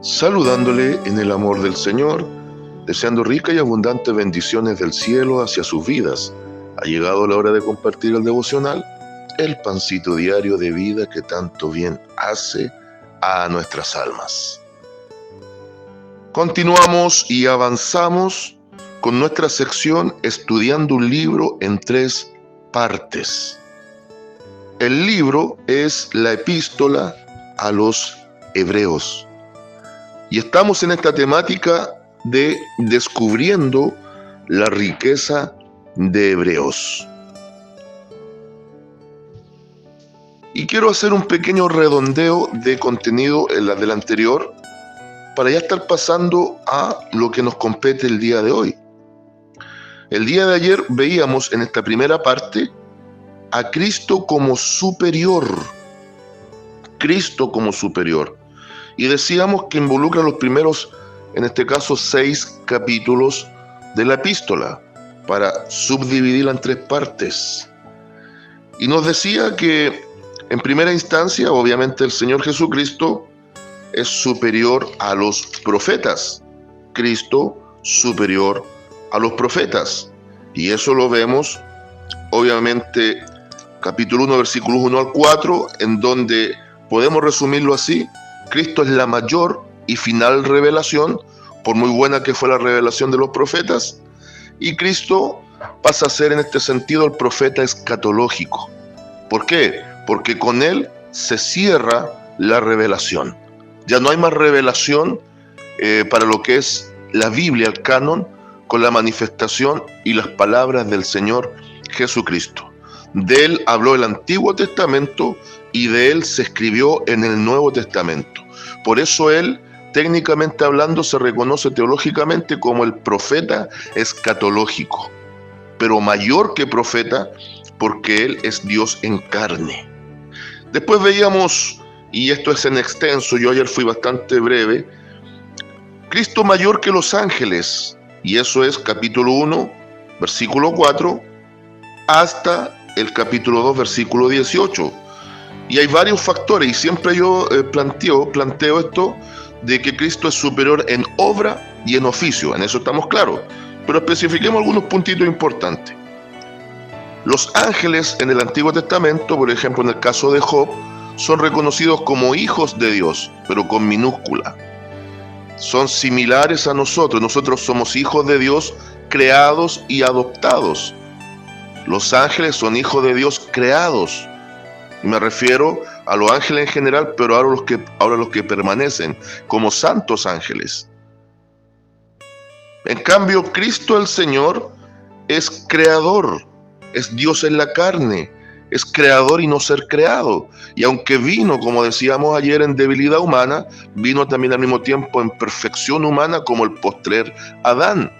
saludándole en el amor del Señor, deseando ricas y abundantes bendiciones del cielo hacia sus vidas. Ha llegado la hora de compartir el devocional, el pancito diario de vida que tanto bien hace a nuestras almas. Continuamos y avanzamos con nuestra sección estudiando un libro en 3 partes. El libro es la epístola a los Hebreos. Y estamos en esta temática de descubriendo la riqueza de Hebreos. Y quiero hacer un pequeño redondeo de contenido en la del anterior para ya estar pasando a lo que nos compete el día de hoy. El día de ayer veíamos en esta primera parte a Cristo como superior. Cristo como superior. Y decíamos que involucra los primeros, en este caso, 6 capítulos de la epístola, para subdividirla en 3 partes. Y nos decía que, en primera instancia, obviamente el Señor Jesucristo es superior a los profetas. Cristo superior a los profetas. Y eso lo vemos, obviamente, capítulo 1, versículos 1 al 4, en donde podemos resumirlo así: Cristo es la mayor y final revelación, por muy buena que fue la revelación de los profetas, y Cristo pasa a ser en este sentido el profeta escatológico. ¿Por qué? Porque con él se cierra la revelación. Ya no hay más revelación para lo que es la Biblia, el canon, con la manifestación y las palabras del Señor Jesucristo. De él habló el Antiguo Testamento y de él se escribió en el Nuevo Testamento. Por eso él, técnicamente hablando, se reconoce teológicamente como el profeta escatológico, pero mayor que profeta porque él es Dios en carne. Después veíamos, y esto es en extenso, yo ayer fui bastante breve, Cristo mayor que los ángeles, y eso es capítulo 1, versículo 4, hasta el capítulo 2, versículo 18. Y hay varios factores, y siempre yo planteo esto de que Cristo es superior en obra y en oficio, en eso estamos claros, pero especifiquemos algunos puntitos importantes. Los ángeles en el Antiguo Testamento, por ejemplo en el caso de Job, son reconocidos como hijos de Dios, pero con minúscula. Son similares a nosotros somos hijos de Dios, creados y adoptados. Los ángeles son hijos de Dios creados. Y me refiero a los ángeles en general, pero ahora los que permanecen como santos ángeles. En cambio, Cristo el Señor es creador, es Dios en la carne, es creador y no ser creado. Y aunque vino, como decíamos ayer, en debilidad humana, vino también al mismo tiempo en perfección humana como el postrer Adán.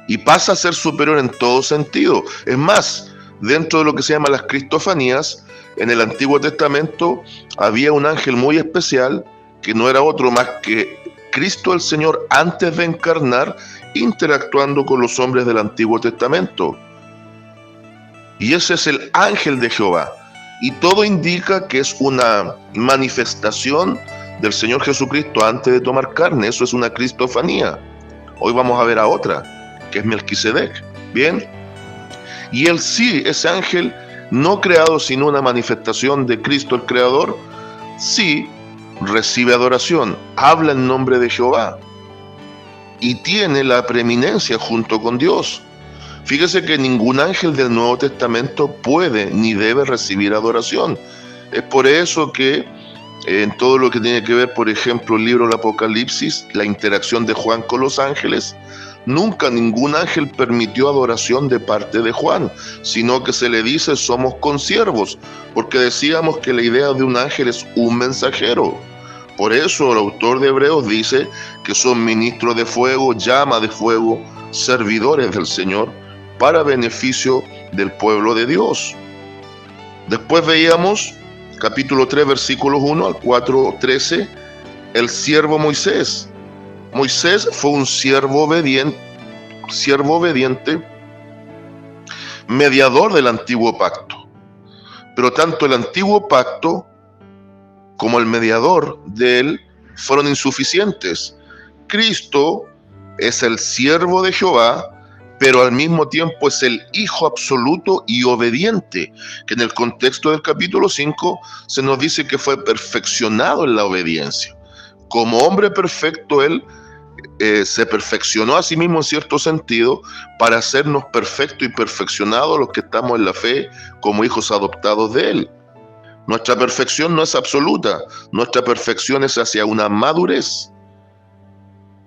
Y pasa a ser superior en todo sentido. Es más, dentro de lo que se llama las cristofanías, en el Antiguo Testamento había un ángel muy especial que no era otro más que Cristo el Señor antes de encarnar, interactuando con los hombres del Antiguo Testamento. Y ese es el ángel de Jehová. Y todo indica que es una manifestación del Señor Jesucristo antes de tomar carne. Eso es una cristofanía. Hoy vamos a ver a otra, que es Melquisedec. Bien. Y él sí, ese ángel no creado sino una manifestación de Cristo el Creador, sí recibe adoración, habla en nombre de Jehová y tiene la preeminencia junto con Dios. Fíjese que ningún ángel del Nuevo Testamento puede ni debe recibir adoración. Es por eso que en todo lo que tiene que ver, por ejemplo, el libro del Apocalipsis, la interacción de Juan con los ángeles, nunca ningún ángel permitió adoración de parte de Juan, sino que se le dice somos consiervos, porque decíamos que la idea de un ángel es un mensajero. Por eso el autor de Hebreos dice que son ministros de fuego, llama de fuego, servidores del Señor, para beneficio del pueblo de Dios. Después veíamos, capítulo 3, versículos 1 al 4, 13, el siervo Moisés. Moisés fue un siervo obediente, mediador del antiguo pacto. Pero tanto el antiguo pacto como el mediador de él fueron insuficientes. Cristo es el siervo de Jehová, pero al mismo tiempo es el Hijo absoluto y obediente, que en el contexto del capítulo 5 se nos dice que fue perfeccionado en la obediencia. Como hombre perfecto, Él se perfeccionó a sí mismo en cierto sentido para hacernos perfectos y perfeccionados los que estamos en la fe como hijos adoptados de Él. Nuestra perfección no es absoluta, nuestra perfección es hacia una madurez.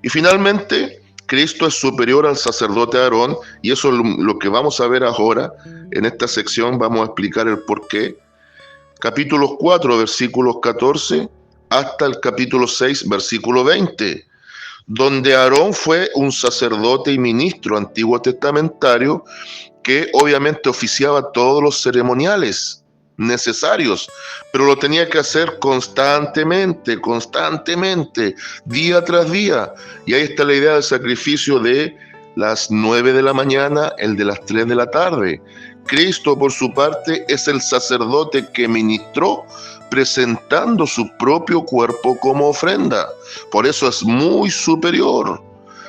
Y finalmente, Cristo es superior al sacerdote Aarón, y eso es lo que vamos a ver ahora. En esta sección vamos a explicar el porqué. Capítulos 4, versículos 14, hasta el capítulo 6, versículo 20, donde Aarón fue un sacerdote y ministro antiguo testamentario que obviamente oficiaba todos los ceremoniales necesarios, pero lo tenía que hacer constantemente, día tras día. Y ahí está la idea del sacrificio de las 9 de la mañana, el de las 3 de la tarde. Cristo, por su parte, es el sacerdote que ministró presentando su propio cuerpo como ofrenda. Por eso es muy superior.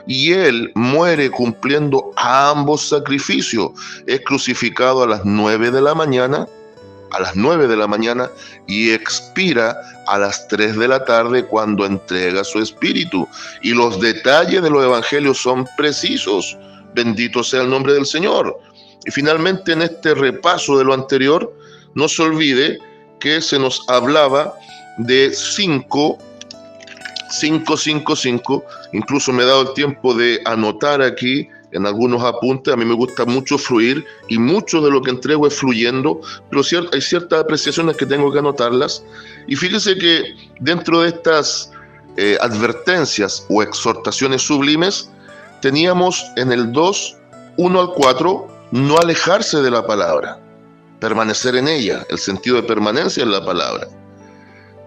Y Él muere cumpliendo ambos sacrificios. Es crucificado a las 9 de la mañana, y expira a las 3 de la tarde cuando entrega su espíritu. Y los detalles de los evangelios son precisos. Bendito sea el nombre del Señor. Y finalmente, en este repaso de lo anterior, no se olvide que se nos hablaba de 5. Incluso me he dado el tiempo de anotar aquí en algunos apuntes. A mí me gusta mucho fluir y mucho de lo que entrego es fluyendo, pero hay ciertas apreciaciones que tengo que anotarlas. Y fíjese que dentro de estas advertencias o exhortaciones sublimes, teníamos en el 2, 1 al 4, no alejarse de la palabra, permanecer en ella, el sentido de permanencia en la palabra.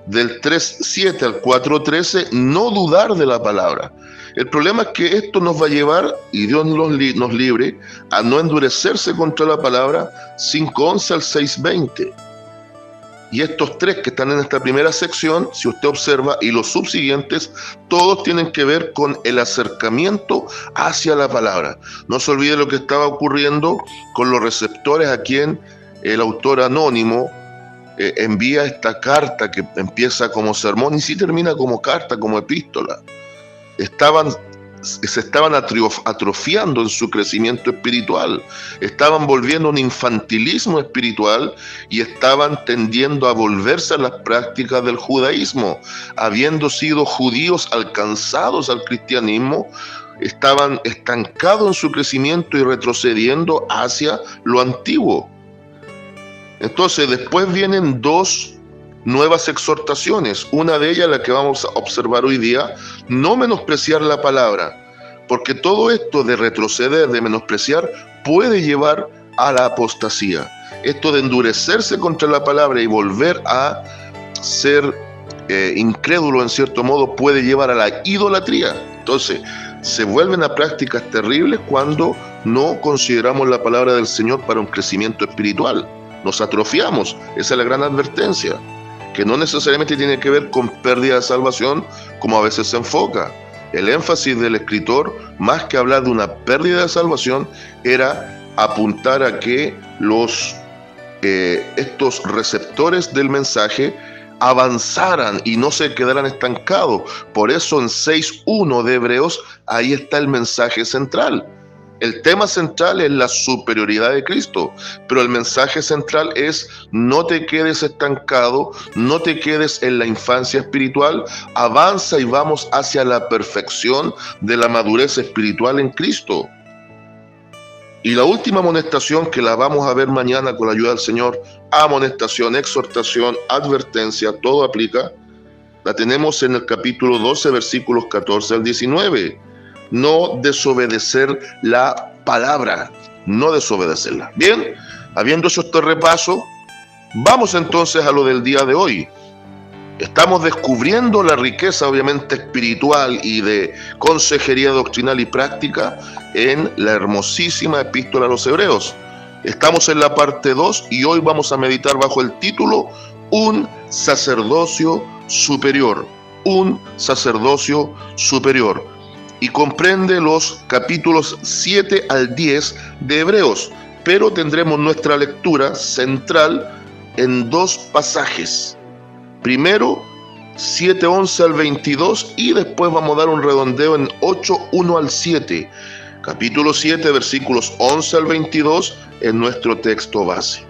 Del 3:7 al 4:13, no dudar de la palabra. El problema es que esto nos va a llevar, y Dios nos libre, a no endurecerse contra la palabra. 5:11 al 6:20. Y estos tres que están en esta primera sección, si usted observa, y los subsiguientes, todos tienen que ver con el acercamiento hacia la palabra. No se olvide lo que estaba ocurriendo con los receptores a quien el autor anónimo envía esta carta que empieza como sermón y sí termina como carta, como epístola. Se estaban atrofiando en su crecimiento espiritual, estaban volviendo a un infantilismo espiritual y estaban tendiendo a volverse a las prácticas del judaísmo. Habiendo sido judíos alcanzados al cristianismo, estaban estancados en su crecimiento y retrocediendo hacia lo antiguo. Entonces, después vienen dos nuevas exhortaciones. Una de ellas, la que vamos a observar hoy día: no menospreciar la palabra, porque todo esto de retroceder, de menospreciar, puede llevar a la apostasía. Esto de endurecerse contra la palabra y volver a ser incrédulo en cierto modo puede llevar a la idolatría. Entonces, se vuelven a prácticas terribles cuando no consideramos la palabra del Señor para un crecimiento espiritual. Nos atrofiamos. Esa es la gran advertencia, que no necesariamente tiene que ver con pérdida de salvación, como a veces se enfoca. El énfasis del escritor, más que hablar de una pérdida de salvación, era apuntar a que estos receptores del mensaje avanzaran y no se quedaran estancados. Por eso en 6:1 de Hebreos, ahí está el mensaje central. El tema central es la superioridad de Cristo, pero el mensaje central es: no te quedes estancado, no te quedes en la infancia espiritual, avanza y vamos hacia la perfección de la madurez espiritual en Cristo. Y la última amonestación, que la vamos a ver mañana con la ayuda del Señor, amonestación, exhortación, advertencia, todo aplica, la tenemos en el capítulo 12, versículos 14 al 19. No desobedecer la palabra, no desobedecerla. Bien, habiendo hecho este repaso, vamos entonces a lo del día de hoy. Estamos descubriendo la riqueza, obviamente, espiritual y de consejería doctrinal y práctica en la hermosísima epístola a los Hebreos. Estamos en la parte 2 y hoy vamos a meditar bajo el título: un sacerdocio superior. un sacerdocio superior. Y comprende los capítulos 7 al 10 de Hebreos, pero tendremos nuestra lectura central en dos pasajes. Primero, 7:11 al 22, y después vamos a dar un redondeo en 8:1 al 7. Capítulo 7, versículos 11 al 22 en nuestro texto base.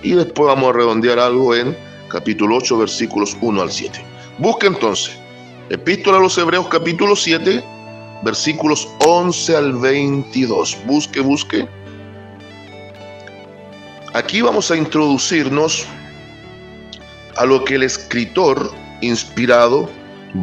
Y después vamos a redondear algo en capítulo 8, versículos 1 al 7. Busque entonces Epístola a los Hebreos, capítulo 7, versículos 11 al 22. Busque. Aquí vamos a introducirnos a lo que el escritor inspirado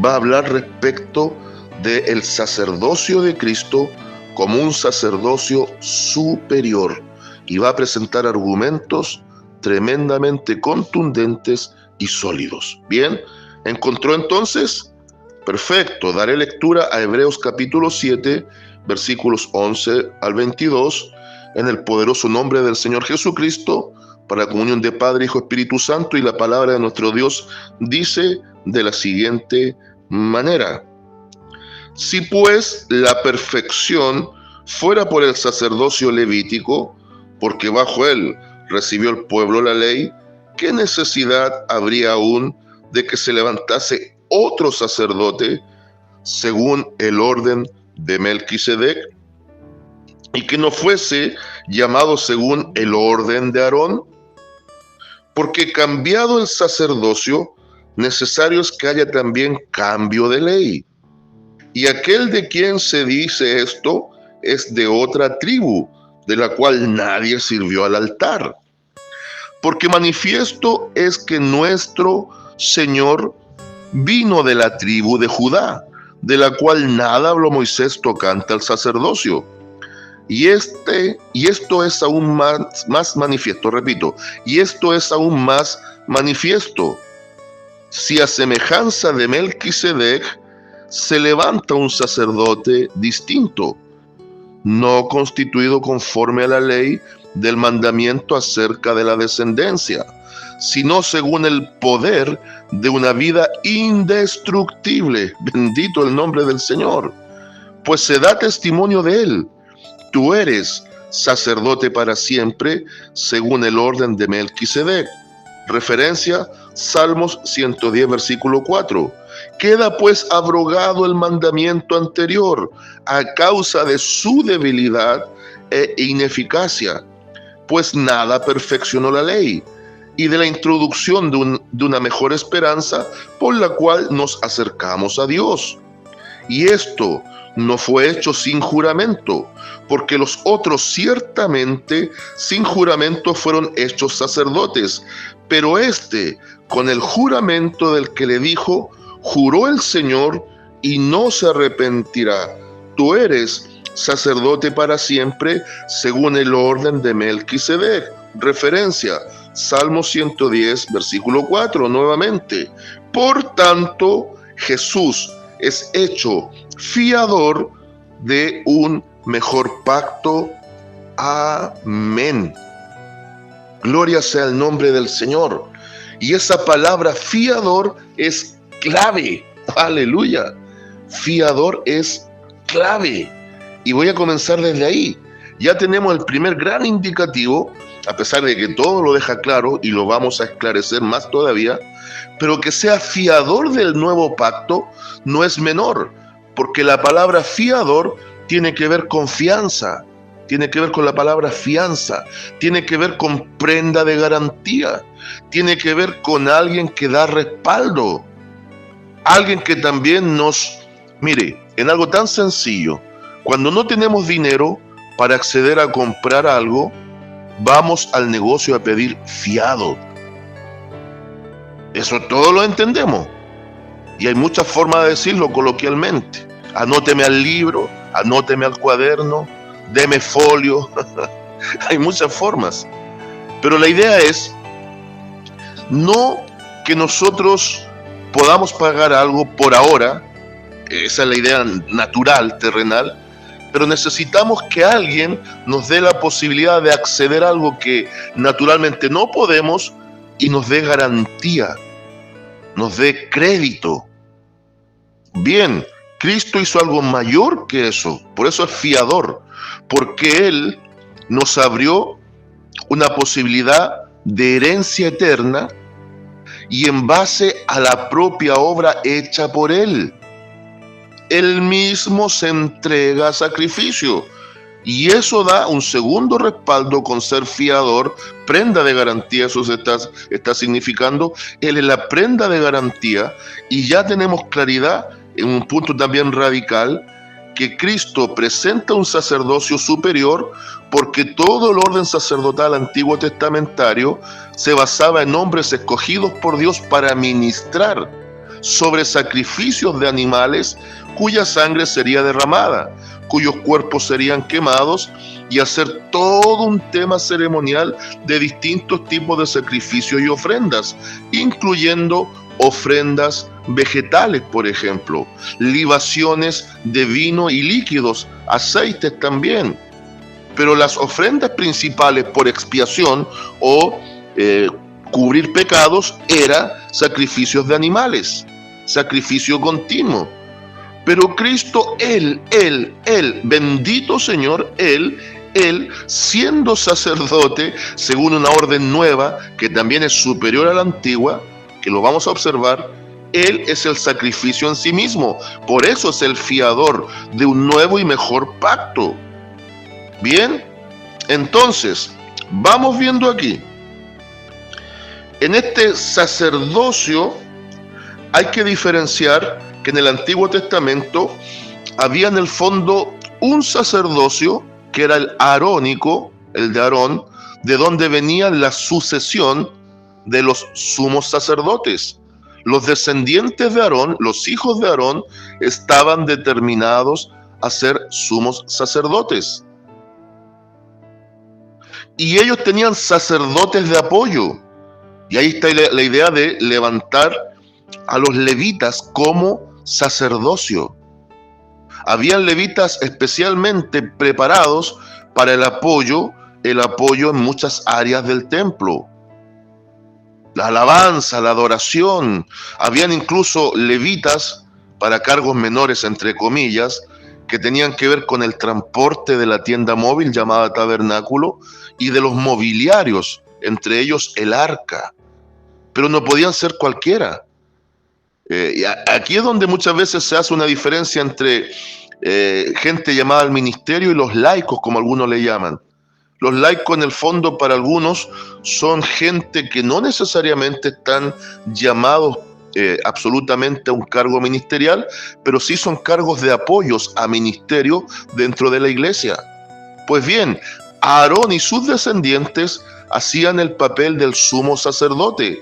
va a hablar respecto del sacerdocio de Cristo como un sacerdocio superior, y va a presentar argumentos tremendamente contundentes y sólidos. Bien, ¿encontró entonces? Perfecto, daré lectura a Hebreos capítulo 7, versículos 11 al 22, en el poderoso nombre del Señor Jesucristo, para la comunión de Padre, Hijo, Espíritu Santo, y la palabra de nuestro Dios dice de la siguiente manera: si pues la perfección fuera por el sacerdocio levítico, porque bajo él recibió el pueblo la ley, ¿qué necesidad habría aún de que se levantase otro sacerdote según el orden de Melquisedec, y que no fuese llamado según el orden de Aarón? Porque cambiado el sacerdocio, necesario es que haya también cambio de ley. Y aquel de quien se dice esto es de otra tribu, de la cual nadie sirvió al altar. Porque manifiesto es que nuestro Señor vino de la tribu de Judá, de la cual nada habló Moisés tocante al sacerdocio. Y esto es aún más manifiesto, repito, y esto es aún más manifiesto. Si a semejanza de Melquisedec se levanta un sacerdote distinto, no constituido conforme a la ley del mandamiento acerca de la descendencia, sino según el poder de una vida indestructible. Bendito el nombre del Señor. Pues se da testimonio de él: tú eres sacerdote para siempre, según el orden de Melquisedec. Referencia, Salmos 110, versículo 4. Queda pues abrogado el mandamiento anterior a causa de su debilidad e ineficacia, pues nada perfeccionó la ley, y de la introducción de una mejor esperanza por la cual nos acercamos a Dios. Y esto no fue hecho sin juramento, porque los otros ciertamente sin juramento fueron hechos sacerdotes, pero este, con el juramento del que le dijo, juró el Señor y no se arrepentirá: tú eres sacerdote para siempre, según el orden de Melquisedec. Referencia, Salmo 110, versículo 4, nuevamente. Por tanto, Jesús es hecho fiador de un mejor pacto. Amén. Gloria sea el nombre del Señor. Y esa palabra fiador es clave. Aleluya. Fiador es clave. Y voy a comenzar desde ahí. Ya tenemos el primer gran indicativo, a pesar de que todo lo deja claro y lo vamos a esclarecer más todavía, pero que sea fiador del nuevo pacto no es menor, porque la palabra fiador tiene que ver con fianza, tiene que ver con la palabra fianza, tiene que ver con prenda de garantía, tiene que ver con alguien que da respaldo, alguien que también mire, en algo tan sencillo, cuando no tenemos dinero para acceder a comprar algo, vamos al negocio a pedir fiado. Eso todo lo entendemos. Y hay muchas formas de decirlo coloquialmente. Anóteme al libro, anóteme al cuaderno, deme folio. Hay muchas formas. Pero la idea es no que nosotros podamos pagar algo por ahora. Esa es la idea natural, terrenal. Pero necesitamos que alguien nos dé la posibilidad de acceder a algo que naturalmente no podemos y nos dé garantía, nos dé crédito. Bien, Cristo hizo algo mayor que eso, por eso es fiador, porque Él nos abrió una posibilidad de herencia eterna y en base a la propia obra hecha por Él. Él mismo se entrega a sacrificio y eso da un segundo respaldo con ser fiador, prenda de garantía. Eso se está significando. Él es la prenda de garantía y ya tenemos claridad en un punto también radical, que Cristo presenta un sacerdocio superior porque todo el orden sacerdotal antiguo testamentario se basaba en hombres escogidos por Dios para ministrar sobre sacrificios de animales cuya sangre sería derramada, cuyos cuerpos serían quemados, y hacer todo un tema ceremonial de distintos tipos de sacrificios y ofrendas, incluyendo ofrendas vegetales, por ejemplo, libaciones de vino y líquidos, aceites también. Pero las ofrendas principales por expiación o cubrir pecados era sacrificios de animales, sacrificio continuo. Pero Cristo, Él, bendito Señor, Él, siendo sacerdote, según una orden nueva, que también es superior a la antigua, que lo vamos a observar, Él es el sacrificio en sí mismo. Por eso es el fiador de un nuevo y mejor pacto. Bien, entonces, vamos viendo aquí. En este sacerdocio hay que diferenciar que en el Antiguo Testamento había en el fondo un sacerdocio que era el arónico, el de Aarón, de donde venía la sucesión de los sumos sacerdotes. Los descendientes de Aarón, los hijos de Aarón, estaban determinados a ser sumos sacerdotes. Y ellos tenían sacerdotes de apoyo. Y ahí está la idea de levantar a los levitas como sacerdocio. Habían levitas especialmente preparados para el apoyo en muchas áreas del templo. La alabanza, la adoración. Habían incluso levitas para cargos menores, entre comillas, que tenían que ver con el transporte de la tienda móvil llamada tabernáculo y de los mobiliarios, entre ellos el arca. Pero no podían ser cualquiera. Y aquí es donde muchas veces se hace una diferencia entre gente llamada al ministerio y los laicos, como algunos le llaman. Los laicos, en el fondo, para algunos son gente que no necesariamente están llamados absolutamente a un cargo ministerial, pero sí son cargos de apoyos a ministerio dentro de la iglesia. Pues bien, Aarón y sus descendientes hacían el papel del sumo sacerdote.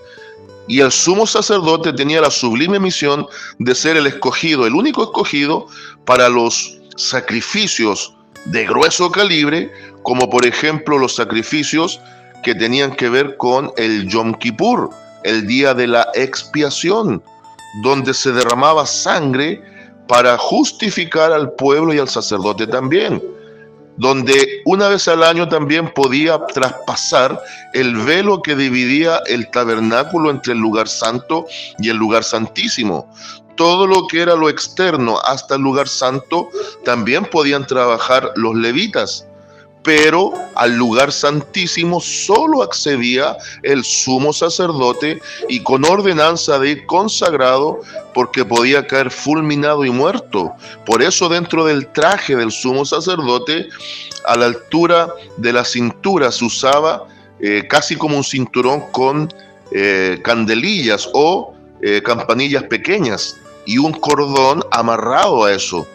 Y el sumo sacerdote tenía la sublime misión de ser el escogido, el único escogido para los sacrificios de grueso calibre, como por ejemplo los sacrificios que tenían que ver con el Yom Kippur, el día de la expiación, donde se derramaba sangre para justificar al pueblo y al sacerdote también, donde una vez al año también podía traspasar el velo que dividía el tabernáculo entre el lugar santo y el lugar santísimo. Todo lo que era lo externo hasta el lugar santo también podían trabajar los levitas, pero al lugar santísimo solo accedía el sumo sacerdote y con ordenanza de ir consagrado, porque podía caer fulminado y muerto. Por eso dentro del traje del sumo sacerdote, a la altura de la cintura se usaba casi como un cinturón con candelillas o campanillas pequeñas y un cordón amarrado a eso.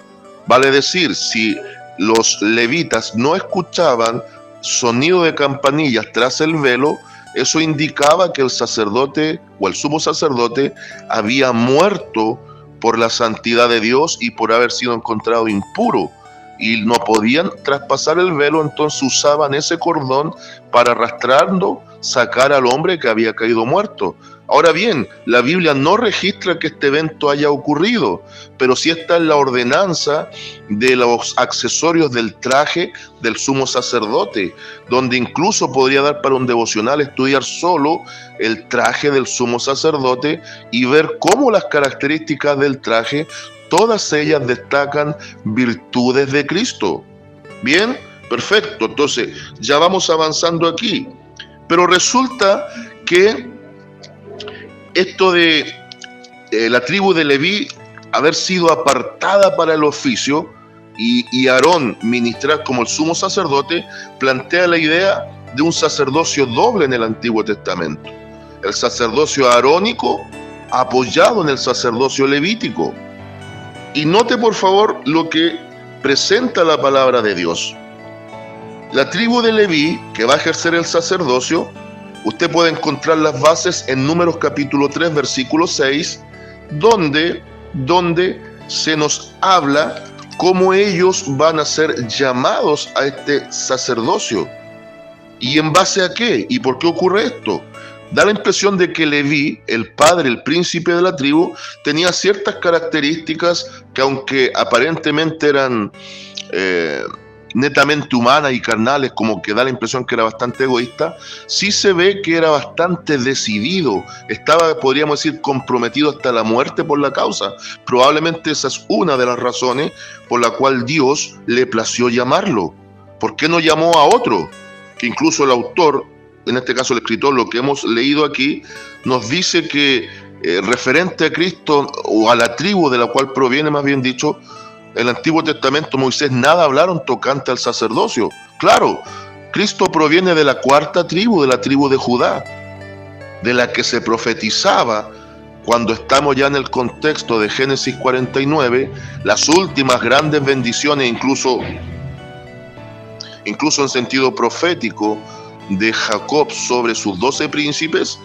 Vale decir, si los levitas no escuchaban sonido de campanillas tras el velo, eso indicaba que el sacerdote o el sumo sacerdote había muerto por la santidad de Dios y por haber sido encontrado impuro, y no podían traspasar el velo. Entonces usaban ese cordón para, arrastrando, sacar al hombre que había caído muerto. Ahora bien, la Biblia no registra que este evento haya ocurrido, pero sí está en la ordenanza de los accesorios del traje del sumo sacerdote, donde incluso podría dar para un devocional estudiar solo el traje del sumo sacerdote y ver cómo las características del traje todas ellas destacan virtudes de Cristo. Bien, perfecto. Entonces, ya vamos avanzando aquí. Pero resulta que esto de la tribu de Leví haber sido apartada para el oficio y Aarón ministrar como el sumo sacerdote, plantea la idea de un sacerdocio doble en el Antiguo Testamento. El sacerdocio arónico apoyado en el sacerdocio levítico. Y note por favor lo que presenta la palabra de Dios. La tribu de Leví, que va a ejercer el sacerdocio, usted puede encontrar las bases en Números capítulo 3, versículo 6, donde se nos habla cómo ellos van a ser llamados a este sacerdocio. ¿Y en base a qué? ¿Y por qué ocurre esto? Da la impresión de que Leví, el padre, el príncipe de la tribu, tenía ciertas características que, aunque aparentemente eran netamente humanas y carnales, como que da la impresión que era bastante egoísta, sí se ve que era bastante decidido, estaba, podríamos decir, comprometido hasta la muerte por la causa. Probablemente esa es una de las razones por la cual Dios le plació llamarlo. ¿Por qué no llamó a otro? Que incluso el autor, en este caso el escritor, lo que hemos leído aquí, nos dice que referente a Cristo o a la tribu de la cual proviene, más bien dicho, el Antiguo Testamento, Moisés nada hablaron tocante al sacerdocio. Claro, Cristo proviene de la cuarta tribu, de la tribu de Judá, de la que se profetizaba cuando estamos ya en el contexto de Génesis 49, las últimas grandes bendiciones, incluso en sentido profético, de Jacob sobre sus 12 príncipes,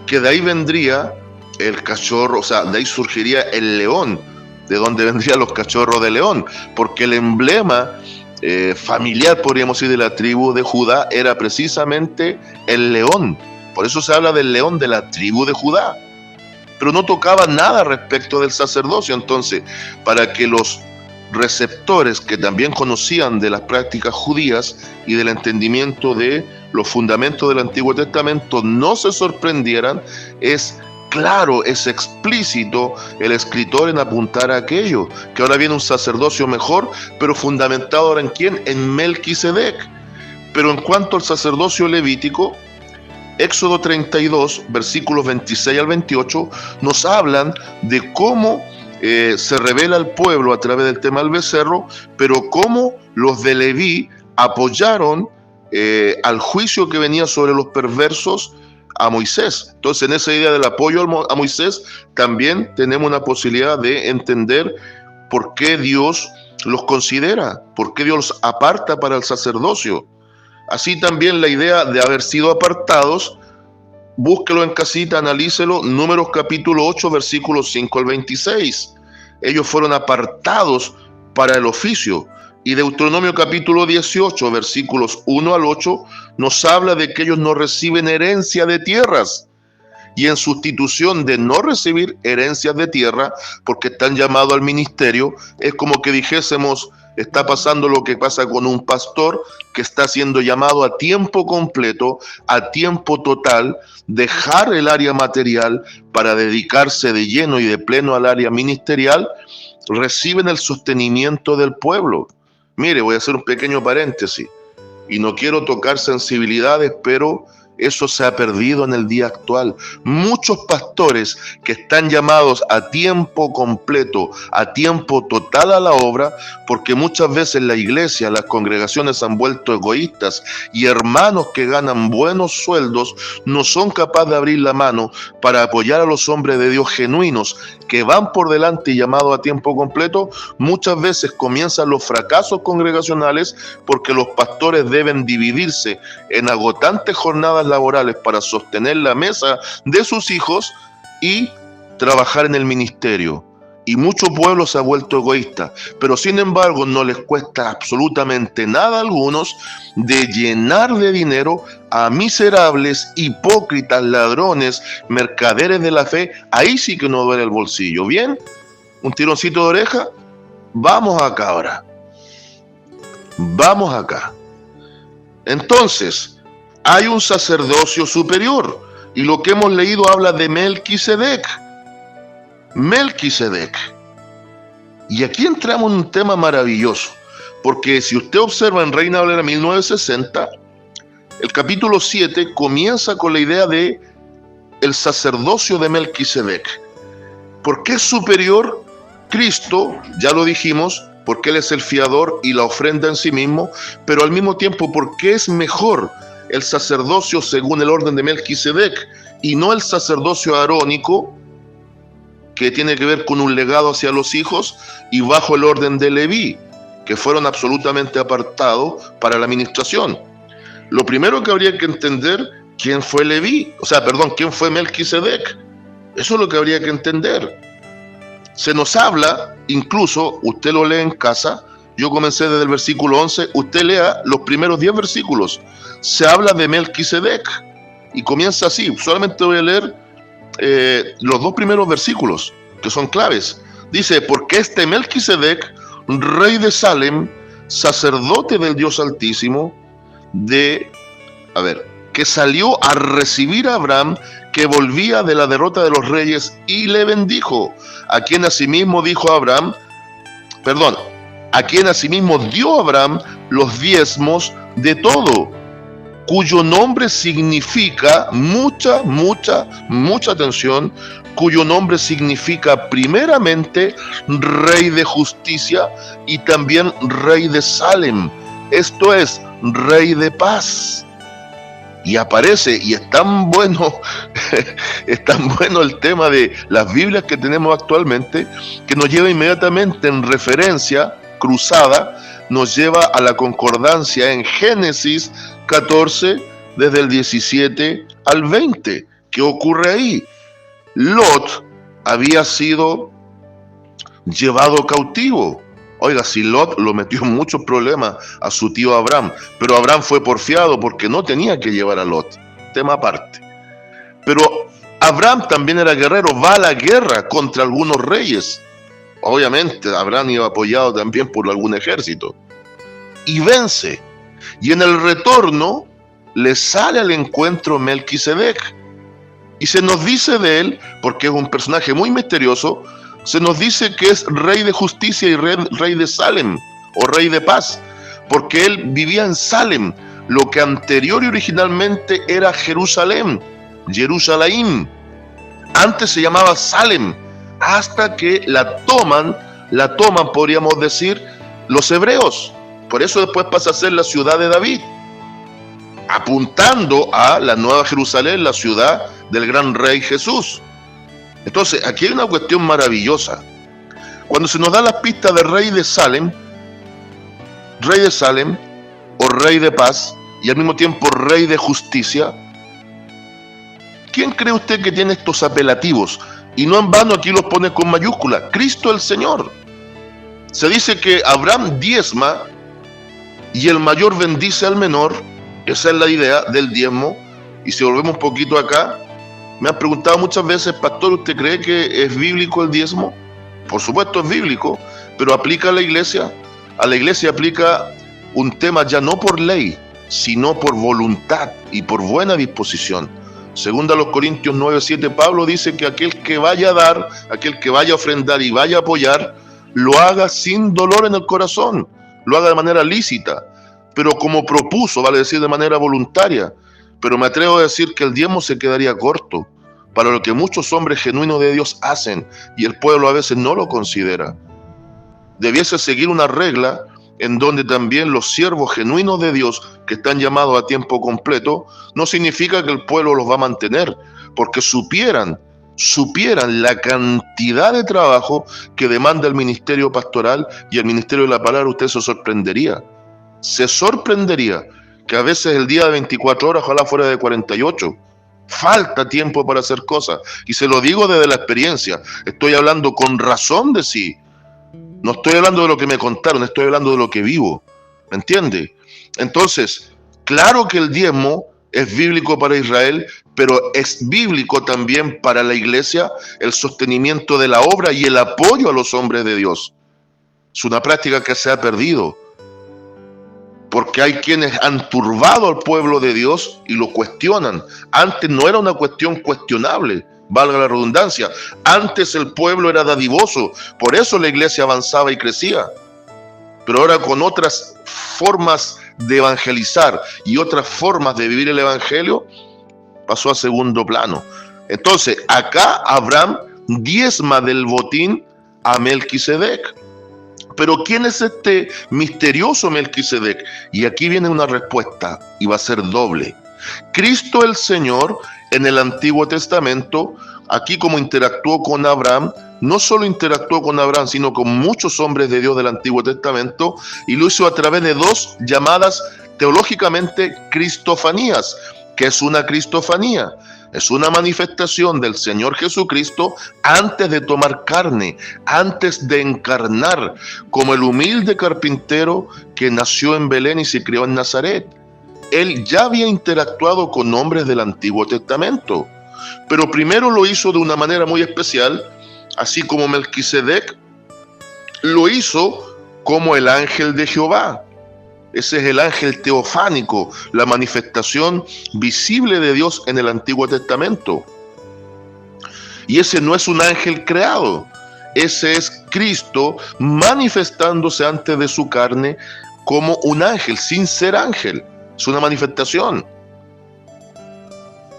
que de ahí vendría el cachorro, o sea, de ahí surgiría el león, de donde vendrían los cachorros de león, porque el emblema familiar, podríamos decir, de la tribu de Judá era precisamente el león. Por eso se habla del león de la tribu de Judá. Pero no tocaba nada respecto del sacerdocio. Entonces, para que los receptores que también conocían de las prácticas judías y del entendimiento de los fundamentos del Antiguo Testamento no se sorprendieran, es claro, es explícito el escritor en apuntar a aquello, que ahora viene un sacerdocio mejor, pero fundamentado ahora en quién, en Melquisedec. Pero en cuanto al sacerdocio levítico, Éxodo 32, versículos 26 al 28, nos hablan de cómo se revela al pueblo a través del tema del becerro, pero cómo los de Leví apoyaron al juicio que venía sobre los perversos a Moisés. Entonces, en esa idea del apoyo a Moisés, también tenemos una posibilidad de entender por qué Dios los considera, por qué Dios los aparta para el sacerdocio. Así también la idea de haber sido apartados, búsquelo en casita, analícelo, Números capítulo 8, versículos 5 al 26. Ellos fueron apartados para el oficio. Y Deuteronomio capítulo 18, versículos 1 al 8, nos habla de que ellos no reciben herencia de tierras. Y en sustitución de no recibir herencias de tierra, porque están llamados al ministerio, es como que dijésemos, está pasando lo que pasa con un pastor que está siendo llamado a tiempo completo, a tiempo total, dejar el área material para dedicarse de lleno y de pleno al área ministerial, reciben el sostenimiento del pueblo. Mire, voy a hacer un pequeño paréntesis y no quiero tocar sensibilidades, pero eso se ha perdido en el día actual. Muchos pastores que están llamados a tiempo completo, a tiempo total a la obra, porque muchas veces la iglesia, las congregaciones se han vuelto egoístas y hermanos que ganan buenos sueldos no son capaces de abrir la mano para apoyar a los hombres de Dios genuinos que van por delante y llamados a tiempo completo. Muchas veces comienzan los fracasos congregacionales porque los pastores deben dividirse en agotantes jornadas laborales para sostener la mesa de sus hijos y trabajar en el ministerio. Y mucho pueblo se ha vuelto egoísta, pero sin embargo no les cuesta absolutamente nada a algunos de llenar de dinero a miserables, hipócritas, ladrones, mercaderes de la fe. Ahí sí que no duele el bolsillo. ¿Bien? ¿Un tironcito de oreja? Vamos acá ahora. Vamos acá. Entonces, hay un sacerdocio superior y lo que hemos leído habla de Melquisedec. Melquisedec. Y aquí entramos en un tema maravilloso, porque si usted observa en Reina Valera 1960, el capítulo 7 comienza con la idea de el sacerdocio de Melquisedec. ¿Por qué es superior Cristo? Ya lo dijimos, porque Él es el fiador y la ofrenda en sí mismo, pero al mismo tiempo, ¿por qué es mejor el sacerdocio según el orden de Melquisedec y no el sacerdocio arónico, que tiene que ver con un legado hacia los hijos, y bajo el orden de Leví, que fueron absolutamente apartados para la administración? Lo primero que habría que entender, ¿quién fue Leví? ¿Quién fue Melquisedec? Eso es lo que habría que entender. Se nos habla, incluso, usted lo lee en casa, yo comencé desde el versículo 11, usted lea los primeros 10 versículos. Se habla de Melquisedec y comienza así. Solamente voy a leer los 2 primeros versículos, que son claves. Dice, porque este Melquisedec, rey de Salem, sacerdote del Dios Altísimo, que salió a recibir a Abraham, que volvía de la derrota de los reyes, y le bendijo, a quien asimismo dio Abraham los diezmos de todo, cuyo nombre significa mucha atención, cuyo nombre significa primeramente rey de justicia y también rey de Salem, esto es, rey de paz. Y aparece, y es tan bueno, es tan bueno el tema de las Biblias que tenemos actualmente, que nos lleva inmediatamente en referencia cruzada, nos lleva a la concordancia en Génesis 14, desde el 17 al 20. ¿Qué ocurre ahí? Lot había sido llevado cautivo. Oiga, si Lot lo metió en muchos problemas a su tío Abraham, pero Abraham fue porfiado porque no tenía que llevar a Lot, tema aparte. Pero Abraham también era guerrero, va a la guerra contra algunos reyes. Obviamente Abraham iba apoyado también por algún ejército. Y vence. Y en el retorno le sale al encuentro Melquisedec. Y se nos dice de él, porque es un personaje muy misterioso, se nos dice que es rey de justicia y rey de Salem, o rey de paz, porque él vivía en Salem, lo que anterior y originalmente era Jerusalén, antes se llamaba Salem, hasta que la toman, podríamos decir, los hebreos. Por eso después pasa a ser la ciudad de David, apuntando a la nueva Jerusalén, la ciudad del gran rey Jesús. Entonces, aquí hay una cuestión maravillosa. Cuando se nos da las pistas de rey de Salem o rey de paz, y al mismo tiempo rey de justicia, ¿quién cree usted que tiene estos apelativos? Y no en vano aquí los pone con mayúscula, Cristo el Señor. Se dice que Abraham diezma y el mayor bendice al menor. Esa es la idea del diezmo. Y si volvemos un poquito acá, me han preguntado muchas veces, pastor, ¿usted cree que es bíblico el diezmo? Por supuesto es bíblico, pero aplica a la iglesia. A la iglesia aplica un tema ya no por ley, sino por voluntad y por buena disposición. Segunda a los Corintios 9:7, Pablo dice que aquel que vaya a dar, aquel que vaya a ofrendar y vaya a apoyar, lo haga sin dolor en el corazón, lo haga de manera lícita, pero como propuso, vale decir, de manera voluntaria. Pero me atrevo a decir que el diezmo se quedaría corto para lo que muchos hombres genuinos de Dios hacen y el pueblo a veces no lo considera. Debiese seguir una regla en donde también los siervos genuinos de Dios que están llamados a tiempo completo, no significa que el pueblo los va a mantener, porque supieran la cantidad de trabajo que demanda el ministerio pastoral y el ministerio de la palabra. Usted se sorprendería que a veces el día de 24 horas, ojalá fuera de 48, falta tiempo para hacer cosas. Y se lo digo desde la experiencia, estoy hablando con razón de sí. No estoy hablando de lo que me contaron, estoy hablando de lo que vivo. ¿Me entiende? Entonces, claro que el diezmo es bíblico para Israel, pero es bíblico también para la iglesia el sostenimiento de la obra y el apoyo a los hombres de Dios. Es una práctica que se ha perdido, porque hay quienes han turbado al pueblo de Dios y lo cuestionan. Antes no era una cuestión cuestionable, valga la redundancia. Antes el pueblo era dadivoso, por eso la iglesia avanzaba y crecía. Pero ahora con otras formas de evangelizar y otras formas de vivir el evangelio, pasó a segundo plano. Entonces, acá Abraham diezma del botín a Melquisedec. Pero ¿quién es este misterioso Melquisedec? Y aquí viene una respuesta, y va a ser doble. Cristo el Señor, en el Antiguo Testamento, aquí como interactuó con Abraham, no solo interactuó con Abraham, sino con muchos hombres de Dios del Antiguo Testamento, y lo hizo a través de dos llamadas teológicamente cristofanías. ¿Qué es una cristofanía? Es una manifestación del Señor Jesucristo antes de tomar carne, antes de encarnar, como el humilde carpintero que nació en Belén y se crió en Nazaret. Él ya había interactuado con hombres del Antiguo Testamento, pero primero lo hizo de una manera muy especial, así como Melquisedec lo hizo como el ángel de Jehová. Ese es el ángel teofánico, la manifestación visible de Dios en el Antiguo Testamento. Y ese no es un ángel creado, ese es Cristo manifestándose antes de su carne como un ángel, sin ser ángel. Es una manifestación.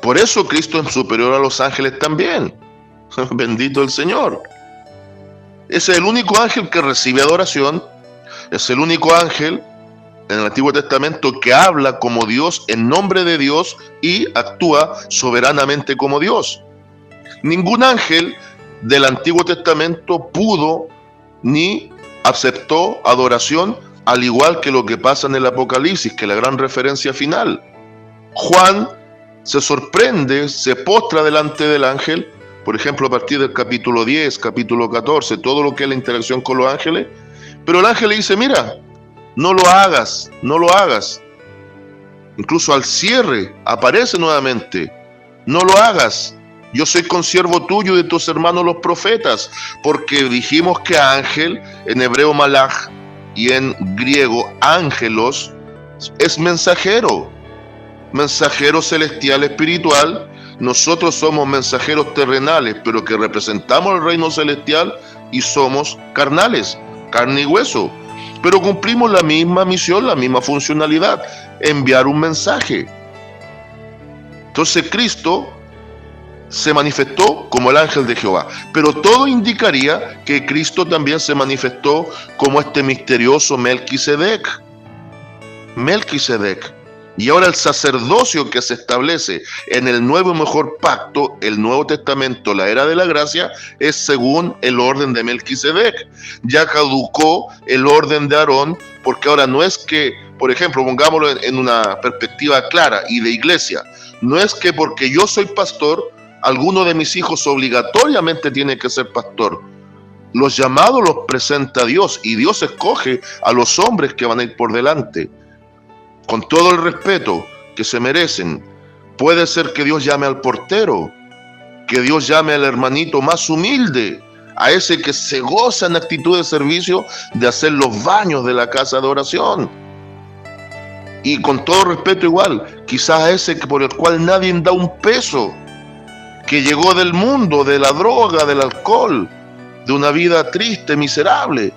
Por eso Cristo es superior a los ángeles también. Bendito el Señor. Ese es el único ángel que recibe adoración, es el único ángel en el Antiguo Testamento que habla como Dios en nombre de Dios y actúa soberanamente como Dios. Ningún ángel del Antiguo Testamento pudo ni aceptó adoración, al igual que lo que pasa en el Apocalipsis, que es la gran referencia final. Juan se sorprende, se postra delante del ángel, por ejemplo a partir del capítulo 10, capítulo 14, todo lo que es la interacción con los ángeles, pero el ángel le dice, mira, no lo hagas, no lo hagas. Incluso al cierre aparece nuevamente, no lo hagas. Yo soy consiervo tuyo y de tus hermanos los profetas, porque dijimos que ángel, en hebreo malach y en griego ángelos, es mensajero, mensajero celestial espiritual. Nosotros somos mensajeros terrenales, pero que representamos el reino celestial y somos carnales, carne y hueso. Pero cumplimos la misma misión, la misma funcionalidad, enviar un mensaje. Entonces Cristo se manifestó como el ángel de Jehová, pero todo indicaría que Cristo también se manifestó como este misterioso Melquisedec. Y ahora el sacerdocio que se establece en el nuevo y mejor pacto, el Nuevo Testamento, la era de la gracia, es según el orden de Melquisedec. Ya caducó el orden de Aarón, porque ahora no es que, por ejemplo, pongámoslo en una perspectiva clara y de iglesia, no es que porque yo soy pastor, alguno de mis hijos obligatoriamente tiene que ser pastor. Los llamados los presenta Dios y Dios escoge a los hombres que van a ir por delante. Con todo el respeto que se merecen, puede ser que Dios llame al portero, que Dios llame al hermanito más humilde, a ese que se goza en actitud de servicio de hacer los baños de la casa de oración. Y con todo respeto igual, quizás a ese por el cual nadie da un peso, que llegó del mundo, de la droga, del alcohol, de una vida triste, miserable,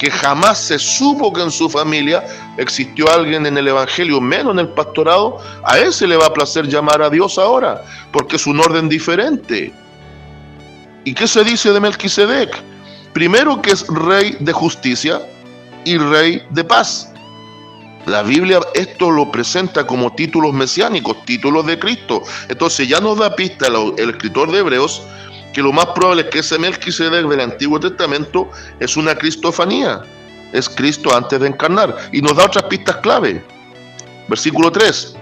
que jamás se supo que en su familia existió alguien en el evangelio, menos en el pastorado. A ese le va a placer llamar a Dios ahora, porque es un orden diferente. ¿Y qué se dice de Melquisedec? Primero que es rey de justicia y rey de paz. La Biblia esto lo presenta como títulos mesiánicos, títulos de Cristo. Entonces ya nos da pista el escritor de Hebreos que lo más probable es que ese Melquisedec del Antiguo Testamento es una cristofanía, es Cristo antes de encarnar, y nos da otras pistas clave. Versículo 3,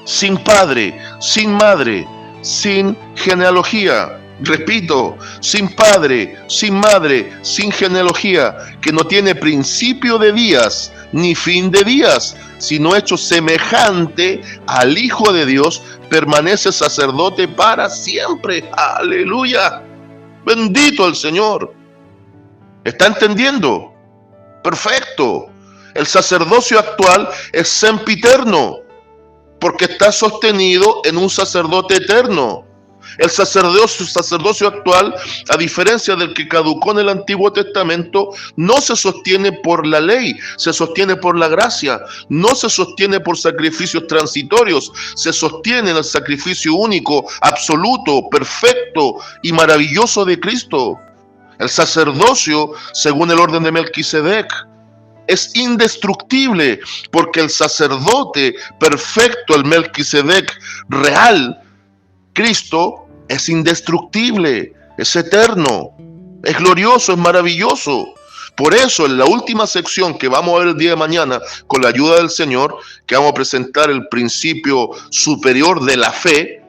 sin padre, sin madre, sin genealogía. Repito, sin padre, sin madre, sin genealogía, que no tiene principio de días ni fin de días, sino hecho semejante al Hijo de Dios, permanece sacerdote para siempre. Aleluya, bendito el Señor. ¿Está entendiendo? Perfecto. El sacerdocio actual es sempiterno, porque está sostenido en un sacerdote eterno. El sacerdocio actual, a diferencia del que caducó en el Antiguo Testamento, no se sostiene por la ley, se sostiene por la gracia, no se sostiene por sacrificios transitorios, se sostiene en el sacrificio único, absoluto, perfecto y maravilloso de Cristo. El sacerdocio, según el orden de Melquisedec, es indestructible, porque el sacerdote perfecto, el Melquisedec real, Cristo, es indestructible, es eterno, es glorioso, es maravilloso. Por eso, en la última sección que vamos a ver el día de mañana, con la ayuda del Señor, que vamos a presentar el principio superior de la fe,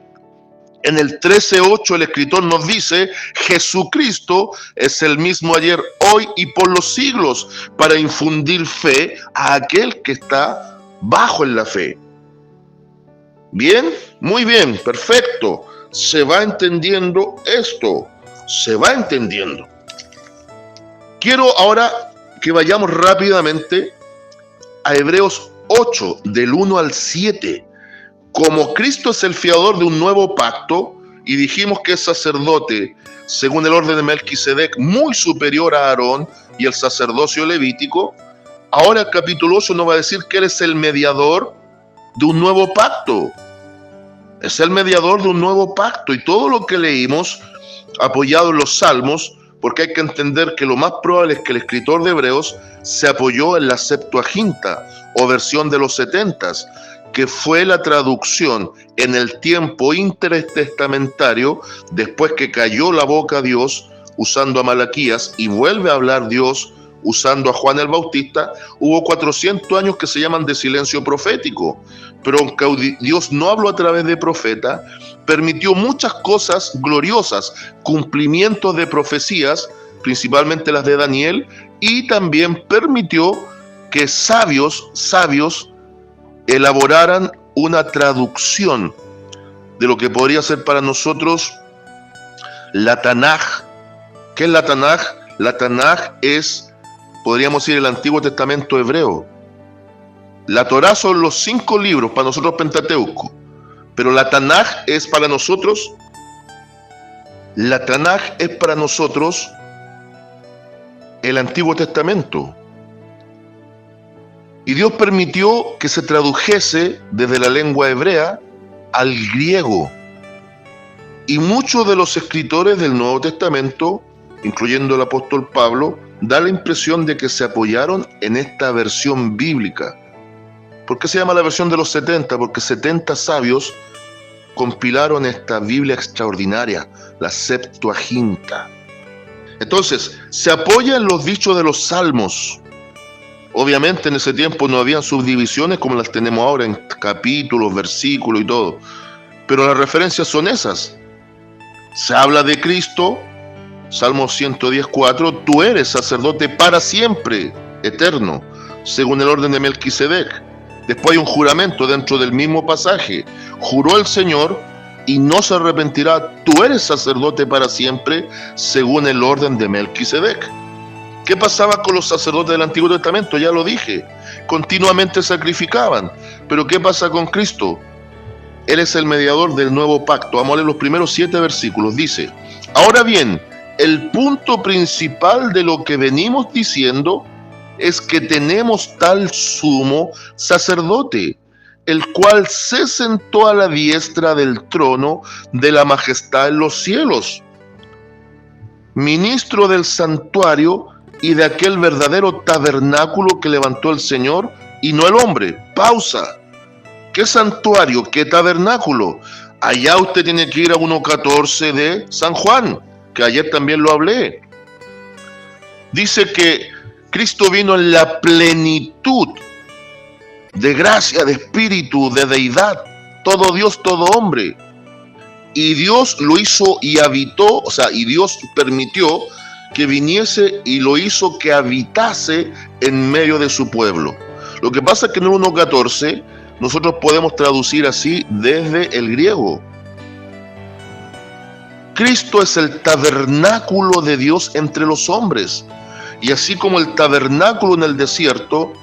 en el 13:8 el escritor nos dice: Jesucristo es el mismo ayer, hoy y por los siglos, para infundir fe a aquel que está bajo en la fe. Bien, muy bien, perfecto. Se va entendiendo esto, se va entendiendo. Quiero ahora que vayamos rápidamente a Hebreos 8, del 1 al 7. Como Cristo es el fiador de un nuevo pacto, y dijimos que es sacerdote según el orden de Melquisedec, muy superior a Aarón y el sacerdocio levítico, ahora el capítulo 8 nos va a decir que Él es el mediador de un nuevo pacto. Es el mediador de un nuevo pacto, y todo lo que leímos, apoyado en los salmos, porque hay que entender que lo más probable es que el escritor de Hebreos se apoyó en la Septuaginta, o versión de los 70s, que fue la traducción en el tiempo intertestamentario, después que cayó la boca a Dios usando a Malaquías y vuelve a hablar Dios usando a Juan el Bautista. Hubo 400 años que se llaman de silencio profético, pero aunque Dios no habló a través de profeta, permitió muchas cosas gloriosas, cumplimientos de profecías, principalmente las de Daniel, y también permitió que sabios elaboraran una traducción de lo que podría ser para nosotros la Tanaj. ¿Qué es la Tanaj? La Tanaj es, podríamos decir, el Antiguo Testamento hebreo. La Torá son los 5 libros, para nosotros Pentateuco, pero la Tanaj es para nosotros, el Antiguo Testamento. Y Dios permitió que se tradujese desde la lengua hebrea al griego. Y muchos de los escritores del Nuevo Testamento, incluyendo el apóstol Pablo, da la impresión de que se apoyaron en esta versión bíblica. ¿Por qué se llama la versión de los 70? Porque 70 sabios compilaron esta Biblia extraordinaria, la Septuaginta. Entonces, se apoya en los dichos de los salmos. Obviamente en ese tiempo no habían subdivisiones como las tenemos ahora en capítulos, versículos y todo, pero las referencias son esas. Se habla de Cristo, Salmo 110:4, tú eres sacerdote para siempre, eterno, según el orden de Melquisedec. Después hay un juramento dentro del mismo pasaje: juró el Señor y no se arrepentirá, tú eres sacerdote para siempre, según el orden de Melquisedec. ¿Qué pasaba con los sacerdotes del Antiguo Testamento? Ya lo dije, continuamente sacrificaban. Pero ¿qué pasa con Cristo? Él es el mediador del nuevo pacto. Vamos a leer los primeros 7 versículos. Dice: ahora bien, el punto principal de lo que venimos diciendo es que tenemos tal sumo sacerdote, el cual se sentó a la diestra del trono de la majestad en los cielos, ministro del santuario y de aquel verdadero tabernáculo que levantó el Señor y no el hombre. Pausa. ¿Qué santuario? ¿Qué tabernáculo? Allá usted tiene que ir a 1:14 de San Juan, que ayer también lo hablé. Dice que Cristo vino en la plenitud de gracia, de espíritu, de deidad, todo Dios, todo hombre. Y Dios lo hizo y habitó, y Dios permitió que viniese y lo hizo que habitase en medio de su pueblo. Lo que pasa es que en el 1:14 nosotros podemos traducir así desde el griego. Cristo es el tabernáculo de Dios entre los hombres. Y así como el tabernáculo en el desierto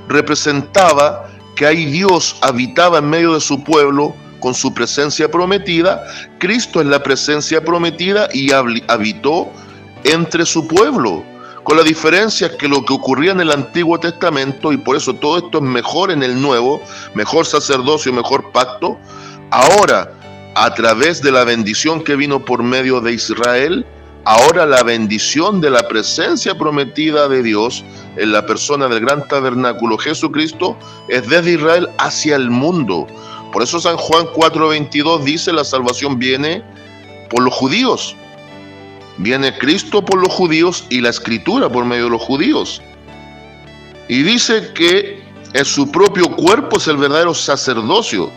representaba que ahí Dios habitaba en medio de su pueblo con su presencia prometida. Cristo es la presencia prometida y habitó entre su pueblo. Con la diferencia que lo que ocurría en el Antiguo Testamento, y por eso todo esto es mejor en el Nuevo, mejor sacerdocio, mejor pacto, ahora, a través de la bendición que vino por medio de Israel, ahora la bendición de la presencia prometida de Dios en la persona del gran tabernáculo Jesucristo es desde Israel hacia el mundo. Por eso San Juan 4:22 dice: la salvación viene por los judíos. Viene Cristo por los judíos y la Escritura por medio de los judíos. Y dice que en su propio cuerpo es el verdadero sacerdocio,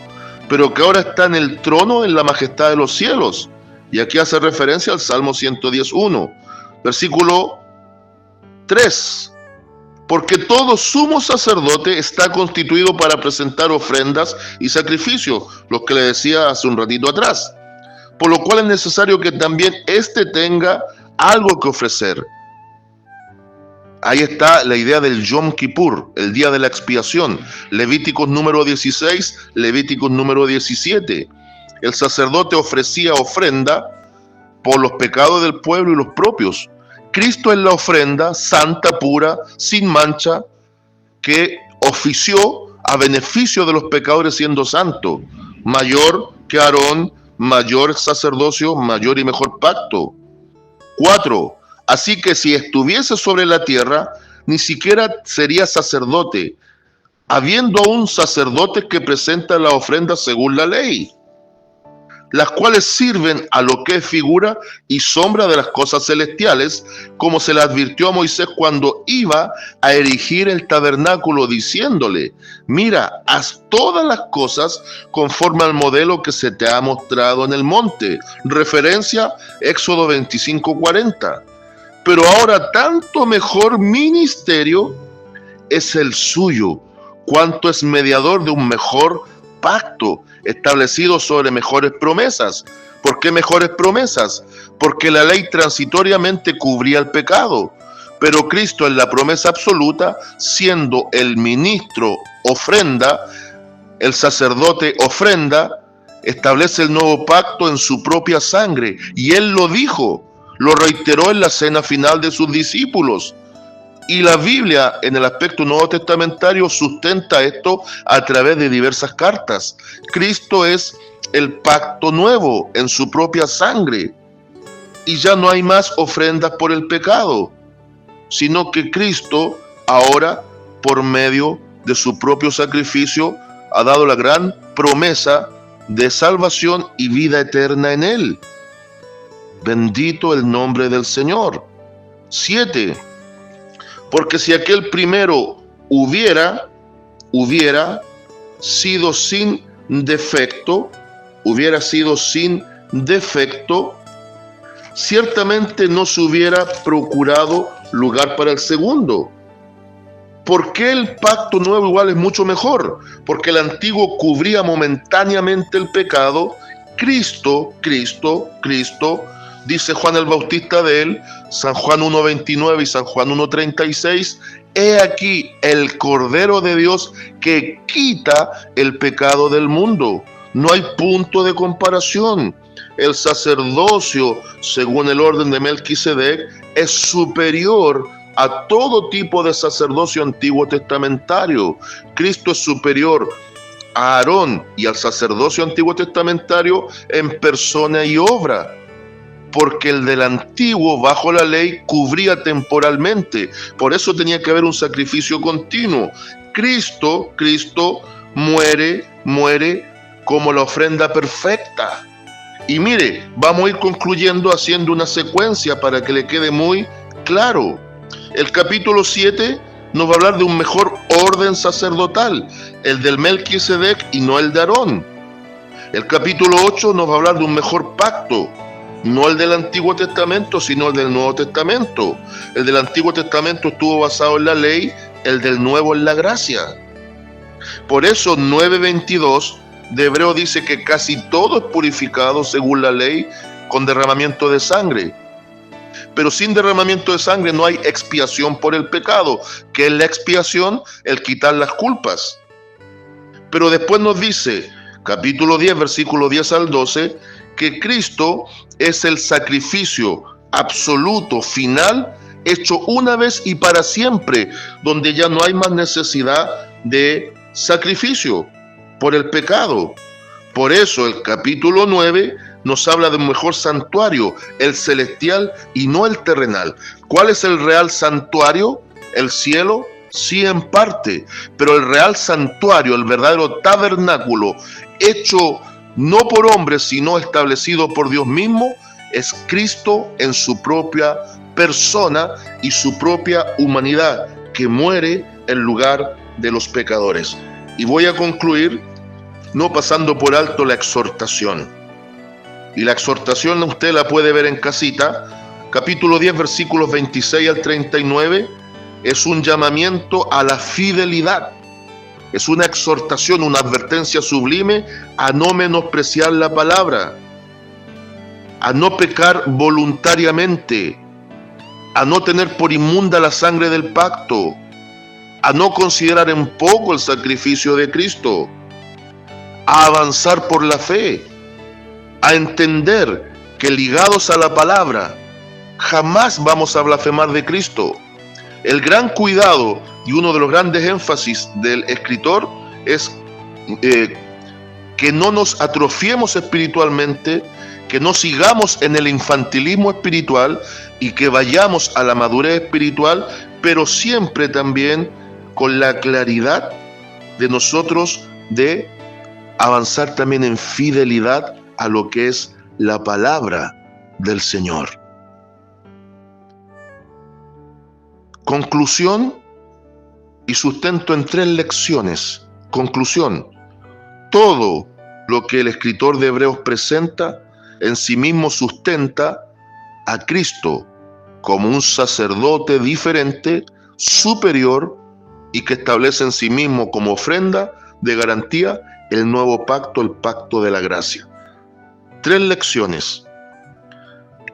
pero que ahora está en el trono en la majestad de los cielos. Y aquí hace referencia al Salmo 110:1, versículo 3. Porque todo sumo sacerdote está constituido para presentar ofrendas y sacrificios, los que le decía hace un ratito atrás. Por lo cual es necesario que también éste tenga algo que ofrecer. Ahí está la idea del Yom Kippur, el día de la expiación. Levíticos número 16, Levíticos número 17. El sacerdote ofrecía ofrenda por los pecados del pueblo y los propios. Cristo es la ofrenda santa, pura, sin mancha, que ofició a beneficio de los pecadores siendo santo, mayor que Aarón, mayor sacerdocio, mayor y mejor pacto. 4. Así que si estuviese sobre la tierra, ni siquiera sería sacerdote, habiendo aún sacerdotes que presentan la ofrenda según la ley, las cuales sirven a lo que es figura y sombra de las cosas celestiales, como se le advirtió a Moisés cuando iba a erigir el tabernáculo, diciéndole: mira, haz todas las cosas conforme al modelo que se te ha mostrado en el monte. Referencia Éxodo 25:40. Pero ahora tanto mejor ministerio es el suyo, cuanto es mediador de un mejor pacto, establecido sobre mejores promesas. ¿Por qué mejores promesas? Porque la ley transitoriamente cubría el pecado, pero Cristo es la promesa absoluta, siendo el ministro ofrenda, el sacerdote ofrenda, establece el nuevo pacto en su propia sangre, y él lo dijo, lo reiteró en la cena final de sus discípulos. Y la Biblia, en el aspecto nuevo testamentario, sustenta esto a través de diversas cartas. Cristo es el pacto nuevo en su propia sangre. Y ya no hay más ofrendas por el pecado, sino que Cristo ahora, por medio de su propio sacrificio, ha dado la gran promesa de salvación y vida eterna en él. Bendito el nombre del Señor. 7. Porque si aquel primero hubiera sido sin defecto, ciertamente no se hubiera procurado lugar para el segundo. ¿Por qué el pacto nuevo igual es mucho mejor? Porque el antiguo cubría momentáneamente el pecado. Cristo, dice Juan el Bautista de él, San Juan 1:29 y San Juan 1:36, he aquí el Cordero de Dios que quita el pecado del mundo. No hay punto de comparación. El sacerdocio, según el orden de Melquisedec, es superior a todo tipo de sacerdocio antiguo testamentario. Cristo es superior a Aarón y al sacerdocio antiguo testamentario en persona y obra, porque el del antiguo bajo la ley cubría temporalmente, por eso tenía que haber un sacrificio continuo. Cristo muere como la ofrenda perfecta. Y mire, vamos a ir concluyendo haciendo una secuencia para que le quede muy claro. El capítulo 7 nos va a hablar de un mejor orden sacerdotal, el del Melquisedec y no el de Aarón. El capítulo 8 nos va a hablar de un mejor pacto, no el del Antiguo Testamento, sino el del Nuevo Testamento. El del Antiguo Testamento estuvo basado en la ley, el del Nuevo en la gracia. Por eso 9:22 de Hebreo dice que casi todo es purificado según la ley con derramamiento de sangre. Pero sin derramamiento de sangre no hay expiación por el pecado, que es la expiación, el quitar las culpas. Pero después nos dice, capítulo 10, versículo 10 al 12, que Cristo es el sacrificio absoluto, final, hecho una vez y para siempre, donde ya no hay más necesidad de sacrificio por el pecado. Por eso el capítulo 9 nos habla de un mejor santuario, el celestial y no el terrenal. ¿Cuál es el real santuario? El cielo, sí, en parte, pero el real santuario, el verdadero tabernáculo, hecho no por hombres, sino establecido por Dios mismo, es Cristo en su propia persona y su propia humanidad, que muere en lugar de los pecadores. Y voy a concluir no pasando por alto la exhortación. Y la exhortación usted la puede ver en casita, capítulo 10, versículos 26 al 39, es un llamamiento a la fidelidad. Es una exhortación, una advertencia sublime a no menospreciar la palabra, a no pecar voluntariamente, a no tener por inmunda la sangre del pacto, a no considerar en poco el sacrificio de Cristo, a avanzar por la fe, a entender que ligados a la palabra jamás vamos a blasfemar de Cristo. El gran cuidado y uno de los grandes énfasis del escritor es que no nos atrofiemos espiritualmente, que no sigamos en el infantilismo espiritual y que vayamos a la madurez espiritual, pero siempre también con la claridad de nosotros de avanzar también en fidelidad a lo que es la palabra del Señor. Conclusión y sustento en 3 lecciones. Conclusión: todo lo que el escritor de Hebreos presenta en sí mismo sustenta a Cristo como un sacerdote diferente, superior, y que establece en sí mismo como ofrenda de garantía el nuevo pacto, el pacto de la gracia. 3 lecciones.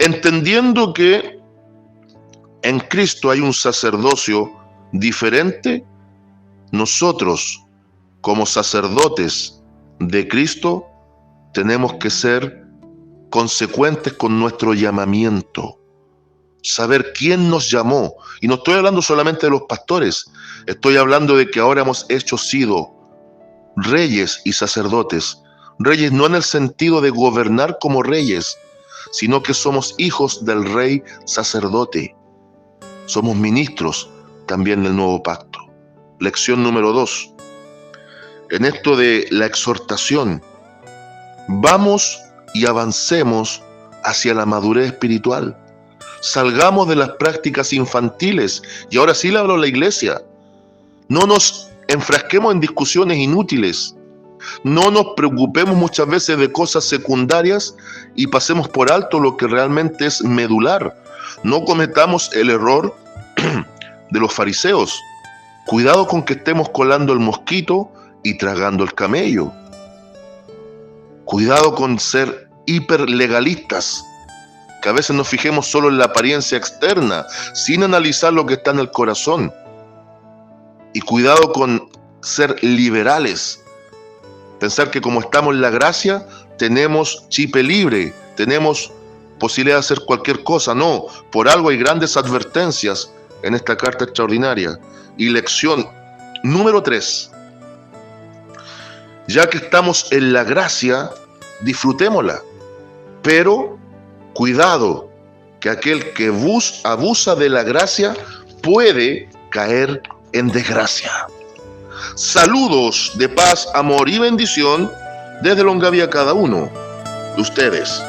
Entendiendo que en Cristo hay un sacerdocio diferente, nosotros, como sacerdotes de Cristo, tenemos que ser consecuentes con nuestro llamamiento. Saber quién nos llamó. Y no estoy hablando solamente de los pastores, estoy hablando de que ahora hemos sido reyes y sacerdotes. Reyes no en el sentido de gobernar como reyes, sino que somos hijos del rey sacerdote. Somos ministros también del nuevo pacto. Lección número 2. En esto de la exhortación, vamos y avancemos hacia la madurez espiritual. Salgamos de las prácticas infantiles. Y ahora sí le hablo a la iglesia. No nos enfrasquemos en discusiones inútiles. No nos preocupemos muchas veces de cosas secundarias y pasemos por alto lo que realmente es medular. No cometamos el error de los fariseos. Cuidado con que estemos colando el mosquito y tragando el camello. Cuidado con ser hiperlegalistas, que a veces nos fijemos solo en la apariencia externa, sin analizar lo que está en el corazón. Y cuidado con ser liberales, pensar que como estamos en la gracia, tenemos chip libre, tenemos posibilidad de hacer cualquier cosa. No, por algo hay grandes advertencias en esta carta extraordinaria. Y lección número 3. Ya que estamos en la gracia, disfrutémosla. Pero cuidado, que aquel que abusa de la gracia puede caer en desgracia. Saludos de paz, amor y bendición desde Longaví a cada uno de ustedes.